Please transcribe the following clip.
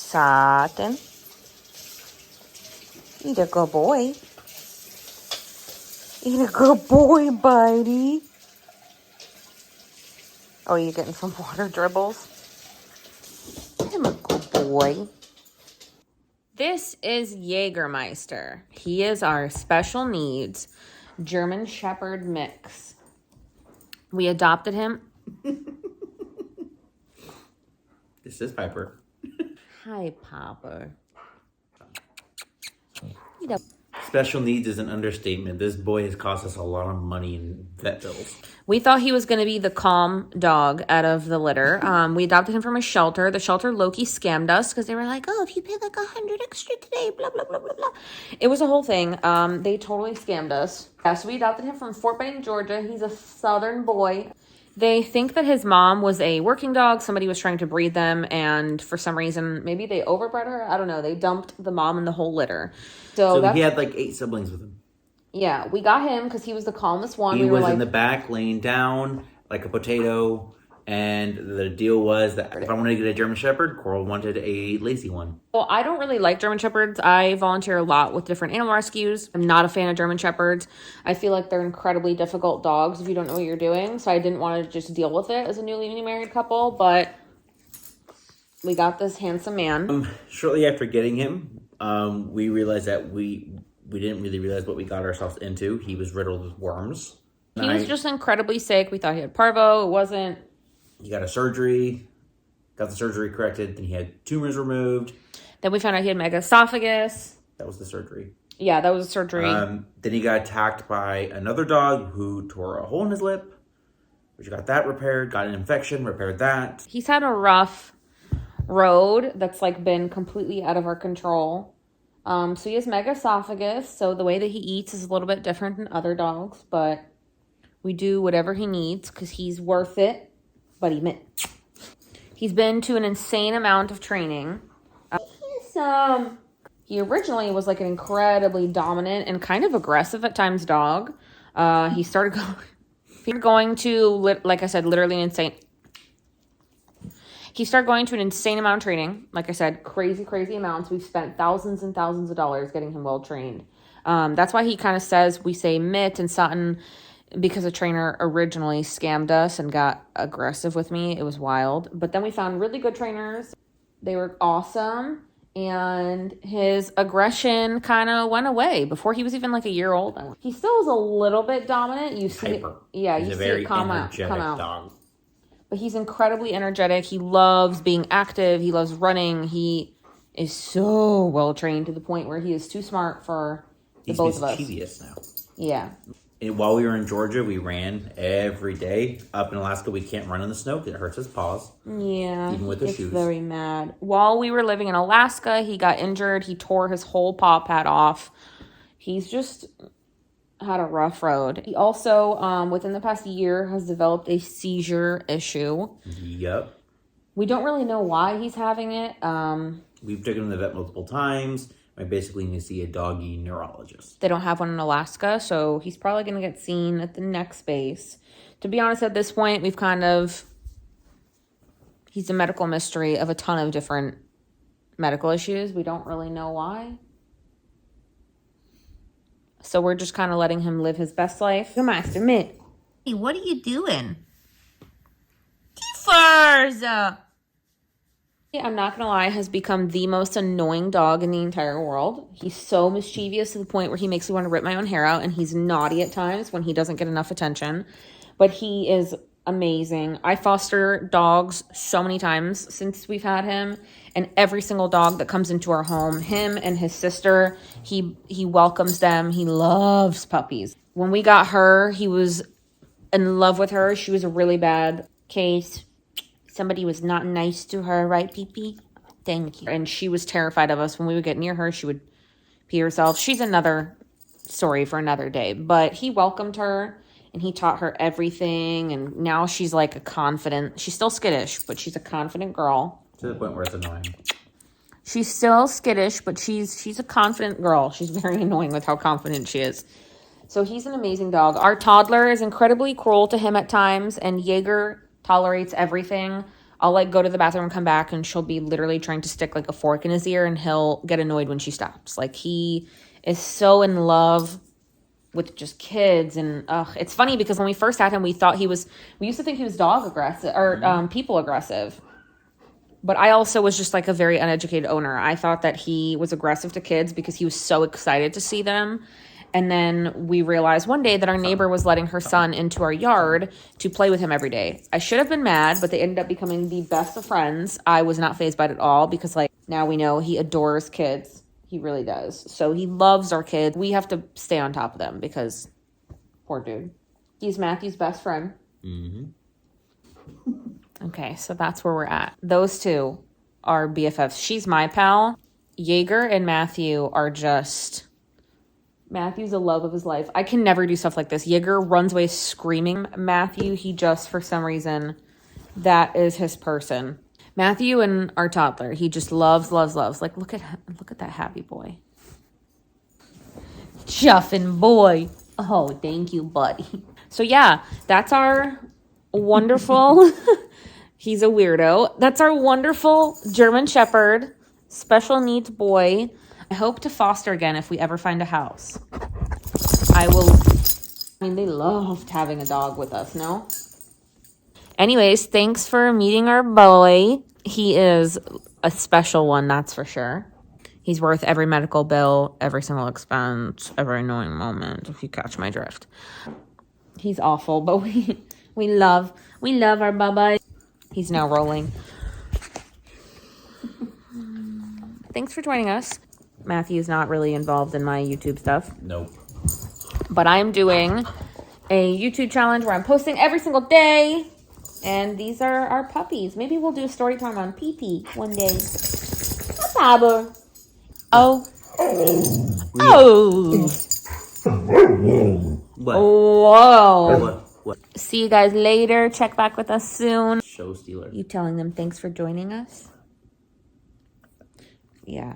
Satin. Eat a good boy. Eat a good boy, buddy. Oh, you're getting some water dribbles? I'm a good boy. This is Jaegermeister. He is our special needs German Shepherd mix. We adopted him. This is Piper. Hi, Papa. Special needs is an understatement. This boy has cost us a lot of money in vet bills. We thought he was going to be the calm dog out of the litter. We adopted him from a shelter. The shelter low-key scammed us because they were like, oh, if you pay like $100 extra today, blah, blah, blah, blah, blah. It was a whole thing. They totally scammed us. Yeah, so we adopted him from Fort Benning, Georgia. He's a southern boy. They think that his mom was a working dog. Somebody was trying to breed them, and for some reason, maybe they overbred her. I don't know. They dumped the mom and the whole litter. So he had like 8 siblings with him. Yeah, we got him because he was the calmest one. He was in the back laying down like a potato. And the deal was that if I wanted to get a German Shepherd, Coral wanted a lacy one. Well, I don't really like German Shepherds. I volunteer a lot with different animal rescues. I'm not a fan of German Shepherds. I feel like they're incredibly difficult dogs if you don't know what you're doing. So I didn't want to just deal with it as a newly married couple. But we got this handsome man. Shortly after getting him, we realized that we didn't really realize what we got ourselves into. He was riddled with worms. He was just incredibly sick. We thought he had parvo. It wasn't. He got a surgery, got the surgery corrected, then he had tumors removed. Then we found out he had megaesophagus. That was the surgery. Yeah, that was a surgery. Then he got attacked by another dog who tore a hole in his lip, which got that repaired, got an infection, repaired that. He's had a rough road that's like been completely out of our control. So he has megaesophagus, so the way that he eats is a little bit different than other dogs, but we do whatever he needs because he's worth it. But he's been to an insane amount of training. He originally was like an incredibly dominant and kind of aggressive at times dog. He started going to, like I said, literally insane. He started going to an insane amount of training. Like I said, crazy amounts. We've spent thousands and thousands of dollars getting him well trained. That's why he kind of says we say Mitt and Sutton. Because a trainer originally scammed us and got aggressive with me. It was wild. But then we found really good trainers. They were awesome. And his aggression kind of went away before he was even like a year old. He still is a little bit dominant. You see Hyper. Yeah, he's you a see very it come energetic out. dog. But he's incredibly energetic. He loves being active. He loves running. He is so well trained to the point where he is too smart for the both of us. He's mischievous now. Yeah. And while we were in Georgia, we ran every day. Up in Alaska, we can't run in the snow because it hurts his paws. Yeah, even with the shoes. Very mad. While we were living in Alaska, he got injured. He tore his whole paw pad off. He's just had a rough road. He also, within the past year, has developed a seizure issue. Yep. We don't really know why he's having it. We've taken him to the vet multiple times. I basically need to see a doggy neurologist. They don't have one in Alaska, so he's probably going to get seen at the next base. To be honest, at this point, he's a medical mystery of a ton of different medical issues. We don't really know why. So we're just kind of letting him live his best life. Good Master Mitt. Hey, what are you doing? Tiffers! I'm not going to lie, has become the most annoying dog in the entire world. He's so mischievous to the point where he makes me want to rip my own hair out, and he's naughty at times when he doesn't get enough attention. But he is amazing. I foster dogs so many times since we've had him, and every single dog that comes into our home, him and his sister, he welcomes them. He loves puppies. When we got her, he was in love with her. She was a really bad case. Somebody was not nice to her, right, Pee-Pee? Thank you. And she was terrified of us. When we would get near her, she would pee herself. She's another story for another day. But he welcomed her, and he taught her everything. And now she's like she's still skittish, but she's a confident girl. To the point where it's annoying. She's still skittish, but she's a confident girl. She's very annoying with how confident she is. So he's an amazing dog. Our toddler is incredibly cruel to him at times, and Jaeger tolerates everything. I'll like go to the bathroom and come back and she'll be literally trying to stick like a fork in his ear and he'll get annoyed when she stops. Like he is so in love with just kids. And it's funny because when we first had him, we used to think he was dog aggressive or people aggressive. But I also was just like a very uneducated owner. I thought that he was aggressive to kids because he was so excited to see them. And then we realized one day that our neighbor was letting her son into our yard to play with him every day. I should have been mad, but they ended up becoming the best of friends. I was not fazed by it at all because like now we know he adores kids. He really does. So he loves our kids. We have to stay on top of them because poor dude. He's Matthew's best friend. Mm-hmm. Okay, so that's where we're at. Those two are BFFs. She's my pal. Jaeger and Matthew are just... Matthew's the love of his life. I can never do stuff like this. Jaeger runs away screaming. Matthew, he just, for some reason, that is his person. Matthew and our toddler, he just loves. Like, look at that happy boy. Chuffin' boy. Oh, thank you, buddy. So yeah, that's our wonderful... He's a weirdo. That's our wonderful German Shepherd, special needs boy. I hope to foster again if we ever find a house. I mean, they loved having a dog with us, no? Anyways, thanks for meeting our boy. He is a special one, that's for sure. He's worth every medical bill, every single expense, every annoying moment, if you catch my drift. He's awful, but we love our bubba. He's now rolling. Thanks for joining us. Matthew's not really involved in my YouTube stuff. Nope. But I'm doing a YouTube challenge where I'm posting every single day. And these are our puppies. Maybe we'll do a story time on Pee-Pee one day. Baba. Oh. Oh. What? Whoa. What? See you guys later. Check back with us soon. Show stealer. You telling them thanks for joining us? Yeah.